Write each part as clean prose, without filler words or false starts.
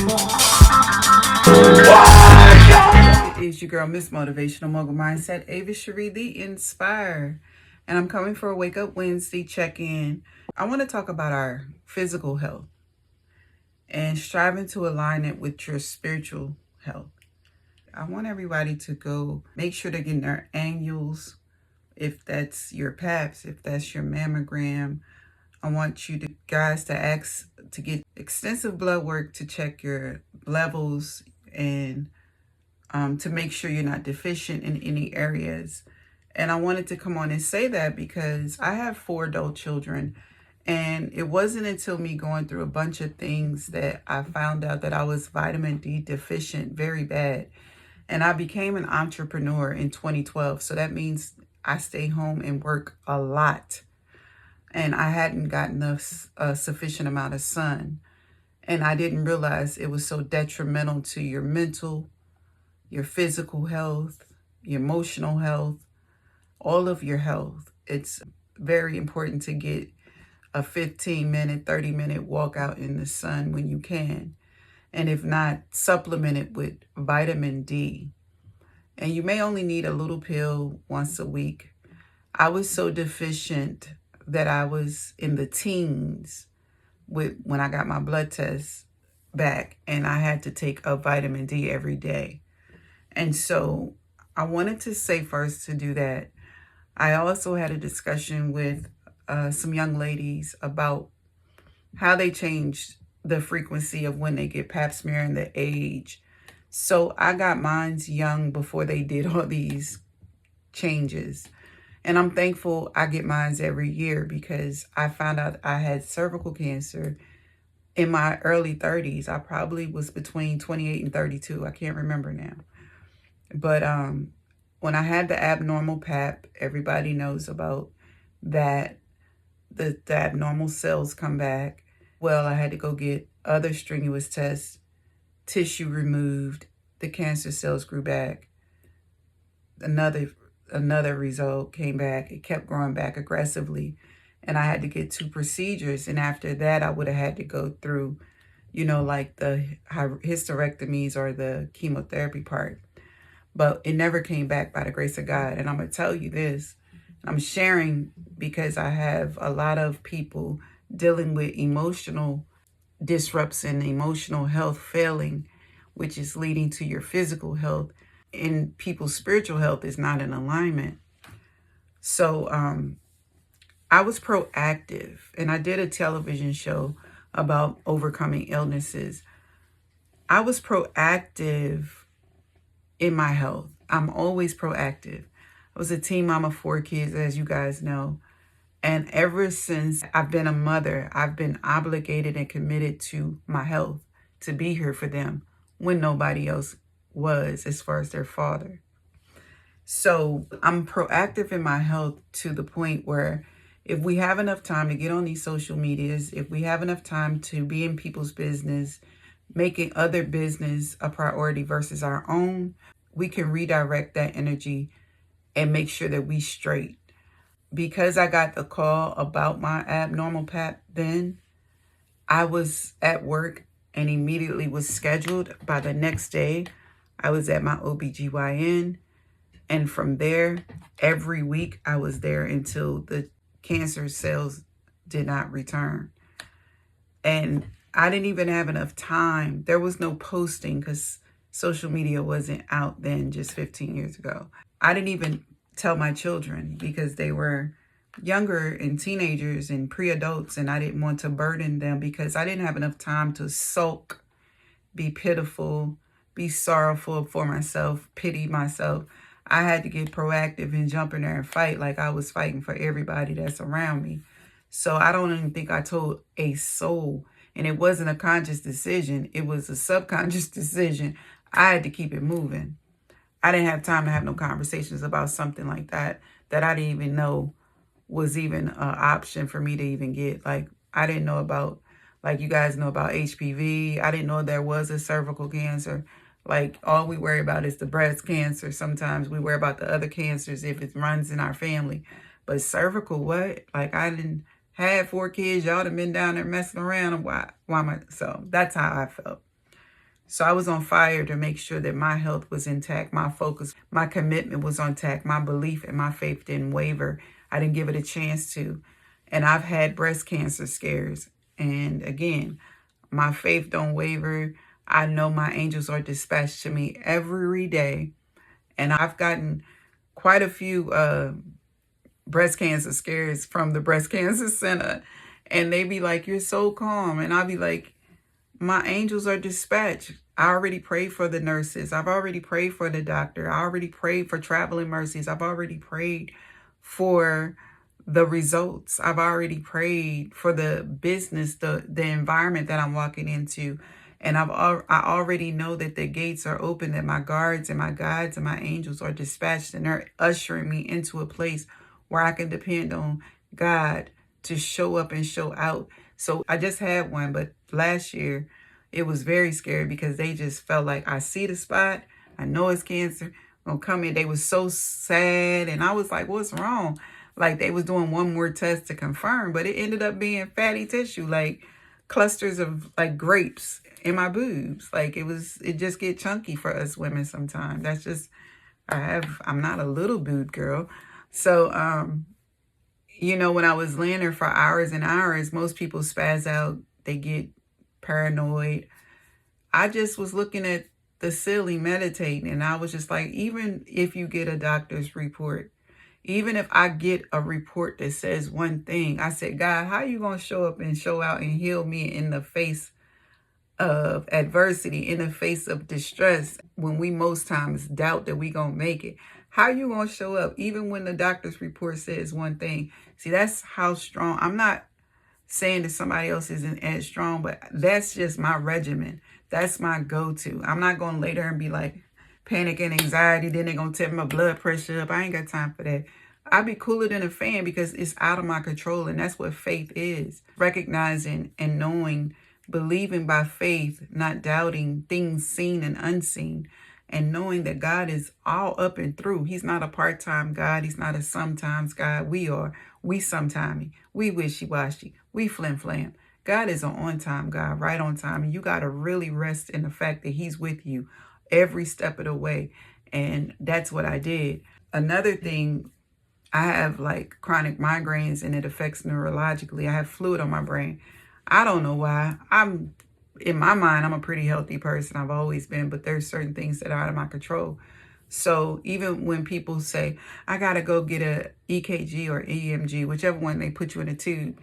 It is your girl, Miss Motivational Mogul Mindset, Ava Cherie, the Inspire. And I'm coming for a Wake Up Wednesday check-in. I want to talk about our physical health and striving to align it with your spiritual health. I want everybody to go make sure they're getting their annuals, if that's your PAPs, if that's your mammogram. I want you guys to ask to get extensive blood work to check your levels and to make sure you're not deficient in any areas. And I wanted to come on and say that because I have 4 adult children, and it wasn't until me going through a bunch of things that I found out that I was vitamin D deficient very bad. And I became an entrepreneur in 2012. So that means I stay home and work a lot. And I hadn't gotten a sufficient amount of sun. And I didn't realize it was so detrimental to your mental, your physical health, your emotional health, all of your health. It's very important to get a 15-minute, 30-minute walk out in the sun when you can. And if not, supplement it with vitamin D. And you may only need a little pill once a week. I was so deficient that I was in the teens when I got my blood test back, and I had to take a vitamin D every day. And so I wanted to say first to do that. I also had a discussion with some young ladies about how they changed the frequency of when they get pap smear and the age. So I got mine's young before they did all these changes. And I'm thankful I get mine's every year because I found out I had cervical cancer in my early 30s. I probably was between 28 and 32. I can't remember now. But when I had the abnormal pap, everybody knows about that. The abnormal cells come back. Well, I had to go get other strenuous tests, tissue removed, the cancer cells grew back. Another result came back. It kept growing back aggressively. And I had to get 2 procedures. And after that, I would have had to go through, like the hysterectomies or the chemotherapy part. But it never came back by the grace of God. And I'm going to tell you this. I'm sharing because I have a lot of people dealing with emotional disrupts and emotional health failing, which is leading to your physical health. And people's spiritual health is not in alignment. So I was proactive, and I did a television show about overcoming illnesses. I was proactive in my health. I'm always proactive. I was a teen mom of 4 kids, as you guys know. And ever since I've been a mother, I've been obligated and committed to my health, to be here for them when nobody else was, as far as their father. So I'm proactive in my health to the point where if we have enough time to get on these social medias, if we have enough time to be in people's business, making other business a priority versus our own, we can redirect that energy and make sure that we straight. Because I got the call about my abnormal pap then, I was at work and immediately was scheduled. By the next day, I was at my OBGYN. And from there, every week I was there until the cancer cells did not return. And I didn't even have enough time. There was no posting because social media wasn't out then, just 15 years ago. I didn't even tell my children because they were younger and teenagers and pre-adults, and I didn't want to burden them because I didn't have enough time to sulk, be pitiful, be sorrowful for myself, pity myself. I had to get proactive and jump in there and fight like I was fighting for everybody that's around me. So I don't even think I told a soul, and it wasn't a conscious decision. It was a subconscious decision. I had to keep it moving. I didn't have time to have no conversations about something like that I didn't even know was even an option for me to even get. Like, I didn't know about, like you guys know about HPV. I didn't know there was a cervical cancer. Like, all we worry about is the breast cancer. Sometimes we worry about the other cancers if it runs in our family. But cervical, what? Like, I didn't had 4 kids. Y'all done been down there messing around. And why am I? So that's how I felt. So I was on fire to make sure that my health was intact, my focus, my commitment was intact, my belief and my faith didn't waver. I didn't give it a chance to. And I've had breast cancer scares. And again, my faith don't waver. I know my angels are dispatched to me every day. And I've gotten quite a few breast cancer scares from the breast cancer center. And they be like, you're so calm. And I'll be like, my angels are dispatched. I already prayed for the nurses. I've already prayed for the doctor. I already prayed for traveling mercies. I've already prayed for the results. I've already prayed for the business, the environment that I'm walking into. And I already know that the gates are open, that my guards and my guides and my angels are dispatched, and they're ushering me into a place where I can depend on God to show up and show out. So I just had one, but last year it was very scary because they just felt like, I see the spot, I know it's cancer, gonna come in. They was so sad, and I was like, what's wrong? Like they was doing one more test to confirm, but it ended up being fatty tissue, like clusters of like grapes in my boobs. Like it just get chunky for us women sometimes. That's just, I'm not a little boob girl. So, you know, when I was laying there for hours and hours, most people spaz out, they get paranoid. I just was looking at the ceiling, meditating, and I was just like, even if you get a doctor's report, even if I get a report that says one thing, I said, God, how you going to show up and show out and heal me in the face of adversity, in the face of distress, when we most times doubt that we going to make it? How you going to show up even when the doctor's report says one thing? See, that's how strong. I'm not saying that somebody else isn't as strong, but that's just my regimen. That's my go-to. I'm not going to lay there and be like panic and anxiety. Then they're going to tip my blood pressure up. I ain't got time for that. I be cooler than a fan because it's out of my control. And that's what faith is. Recognizing and knowing, believing by faith, not doubting things seen and unseen, and knowing that God is all up and through. He's not a part-time God. He's not a sometimes God. We are. We sometimey. We wishy-washy. We flim-flam. God is an on-time God, right on time. And you got to really rest in the fact that he's with you every step of the way. And that's what I did. Another thing, I have like chronic migraines and it affects neurologically. I have fluid on my brain. I don't know why. In my mind, I'm a pretty healthy person. I've always been, but there's certain things that are out of my control. So even when people say, I got to go get a EKG or EMG, whichever one they put you in a tube,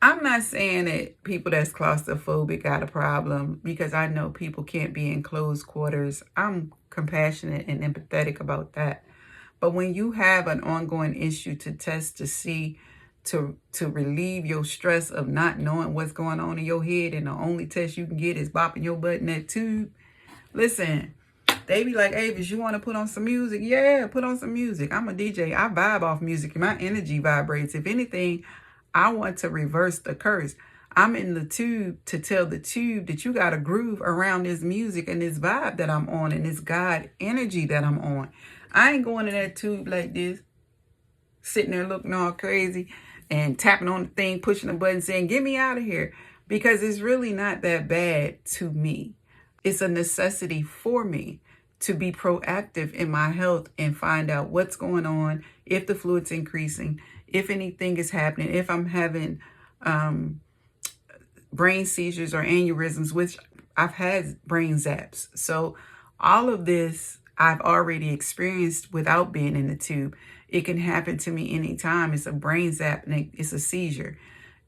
I'm not saying that people that's claustrophobic got a problem, because I know people can't be in closed quarters. I'm compassionate and empathetic about that. But when you have an ongoing issue to test to see, to relieve your stress of not knowing what's going on in your head, and the only test you can get is bopping your butt in that tube, listen, they be like, Avis, you want to put on some music? Yeah, put on some music. I'm a DJ. I vibe off music. My energy vibrates. If anything, I want to reverse the curse. I'm in the tube to tell the tube that you got to groove around this music and this vibe that I'm on and this God energy that I'm on. I ain't going in that tube like this, sitting there looking all crazy and tapping on the thing, pushing the button, saying, get me out of here. Because it's really not that bad to me. It's a necessity for me to be proactive in my health and find out what's going on, if the fluid's increasing, if anything is happening, if I'm having brain seizures or aneurysms, which I've had brain zaps. So all of this I've already experienced without being in the tube. It can happen to me anytime. It's a brain zap and it's a seizure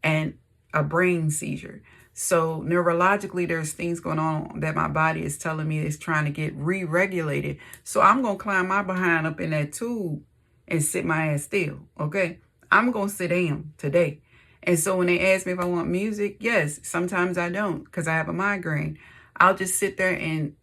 and a brain seizure. So neurologically, there's things going on that my body is telling me is trying to get re-regulated. So I'm going to climb my behind up in that tube and sit my ass still, okay? I'm going to sit down today. And so when they ask me if I want music, yes, sometimes I don't because I have a migraine. I'll just sit there and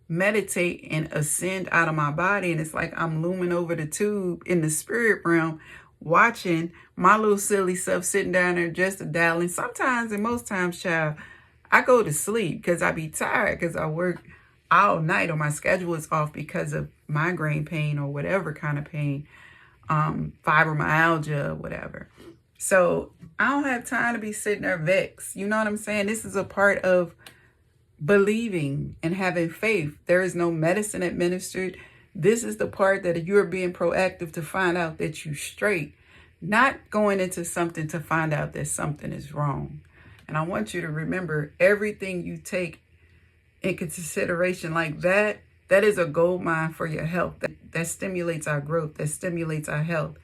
meditate and ascend out of my body. And it's like I'm looming over the tube in the spirit realm, watching my little silly self sitting down there just a dialing. Sometimes and most times, child, I go to sleep because I be tired because I work all night or my schedule is off because of migraine pain or whatever kind of pain, fibromyalgia, whatever. So I don't have time to be sitting there vexed. You know what I'm saying? This is a part of believing and having faith. There is no medicine administered. This is the part that you're being proactive to find out that you're straight, not going into something to find out that something is wrong. And I want you to remember, everything you take in consideration like that, that is a gold mine for your health. That stimulates our growth, that stimulates our health.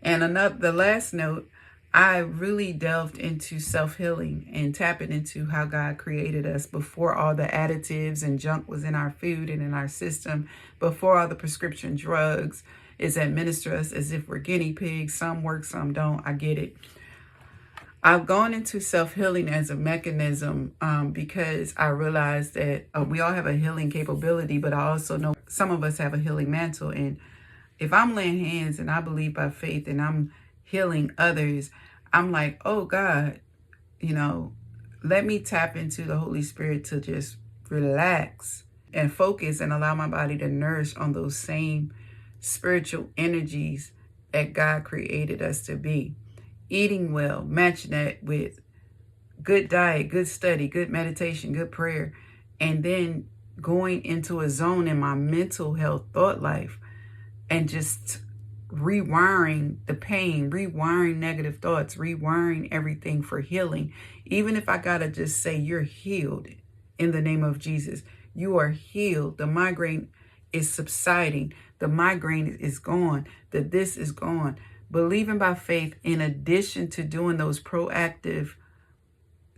And the last note, I really delved into self-healing and tapping into how God created us before all the additives and junk was in our food and in our system, before all the prescription drugs is administered us as if we're guinea pigs. Some work, some don't. I get it. I've gone into self-healing as a mechanism because I realized that we all have a healing capability, but I also know some of us have a healing mantle. And if I'm laying hands and I believe by faith and I'm healing others, I'm like, oh God, let me tap into the Holy Spirit to just relax and focus and allow my body to nourish on those same spiritual energies that God created us to be. Eating well, matching that with good diet, good study, good meditation, good prayer, and then going into a zone in my mental health thought life and just rewiring the pain, rewiring negative thoughts, rewiring everything for healing. Even if I gotta just say you're healed in the name of Jesus. You are healed. The migraine is subsiding. The migraine is gone. This is gone. Believing by faith, in addition to doing those proactive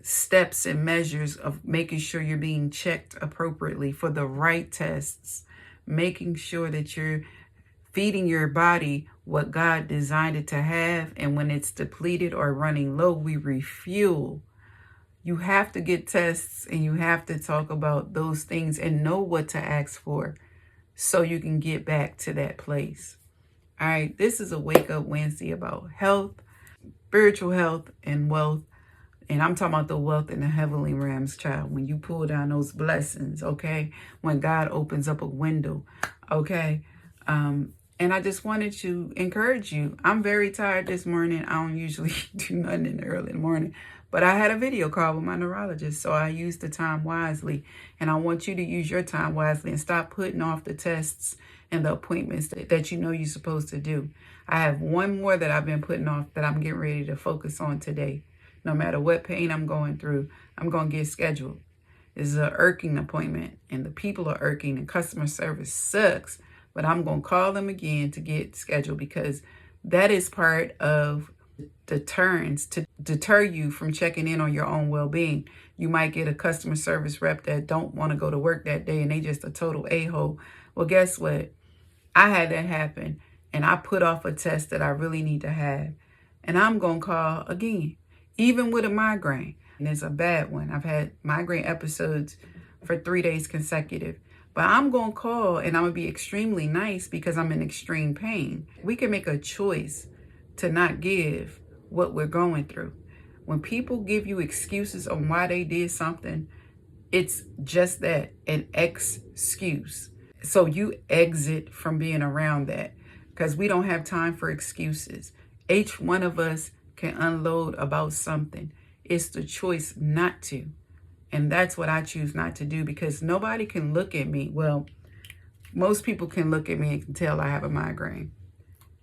steps and measures of making sure you're being checked appropriately for the right tests, making sure that you're feeding your body what God designed it to have, and when it's depleted or running low, we refuel. You have to get tests and you have to talk about those things and know what to ask for so you can get back to that place. All right, this is a Wake Up Wednesday about health, spiritual health, and wealth. And I'm talking about the wealth in the heavenly realms, child. When you pull down those blessings, okay? When God opens up a window, okay? And I just wanted to encourage you. I'm very tired this morning. I don't usually do nothing in the early morning. But I had a video call with my neurologist, so I used the time wisely. And I want you to use your time wisely and stop putting off the tests and the appointments that you know you're supposed to do. I have one more that I've been putting off that I'm getting ready to focus on today. No matter what pain I'm going through, I'm going to get scheduled. This is an irking appointment, and the people are irking, and customer service sucks. But I'm going to call them again to get scheduled because that is part of deterrence to deter you from checking in on your own well-being. You might get a customer service rep that don't want to go to work that day and they just a total a-hole. Well, guess what? I had that happen and I put off a test that I really need to have. And I'm going to call again, even with a migraine. And it's a bad one. I've had migraine episodes for 3 days consecutive. But I'm going to call and I'm going to be extremely nice because I'm in extreme pain. We can make a choice to not give what we're going through. When people give you excuses on why they did something, it's just that, an excuse. So you exit from being around that because we don't have time for excuses. Each one of us can unload about something. It's the choice not to. And that's what I choose not to do because nobody can look at me. Well, most people can look at me and can tell I have a migraine.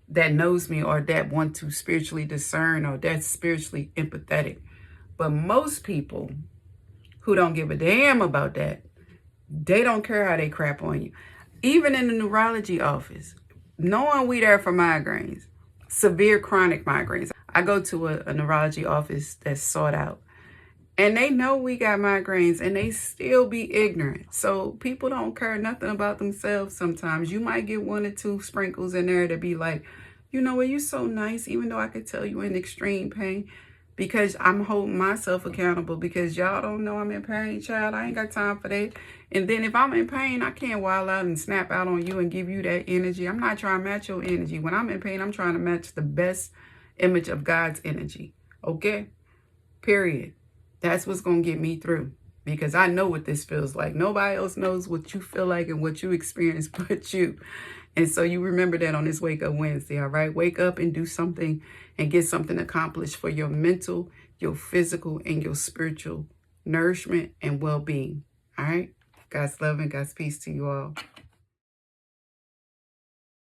That knows me or that want to spiritually discern or that's spiritually empathetic. But most people who don't give a damn about that, they don't care how they crap on you. Even in the neurology office, knowing we there for migraines, severe chronic migraines. I go to a neurology office that's sought out. And they know we got migraines and they still be ignorant. So people don't care nothing about themselves sometimes. You might get 1 or 2 sprinkles in there to be like, you know what, you're so nice, even though I could tell you in extreme pain. Because I'm holding myself accountable because y'all don't know I'm in pain, child. I ain't got time for that. And then if I'm in pain, I can't wild out and snap out on you and give you that energy. I'm not trying to match your energy. When I'm in pain, I'm trying to match the best image of God's energy. Okay? Period. That's what's going to get me through because I know what this feels like. Nobody else knows what you feel like and what you experience but you. And so you remember that on this Wake Up Wednesday, all right? Wake up and do something and get something accomplished for your mental, your physical, and your spiritual nourishment and well-being. All right. God's love and God's peace to you all.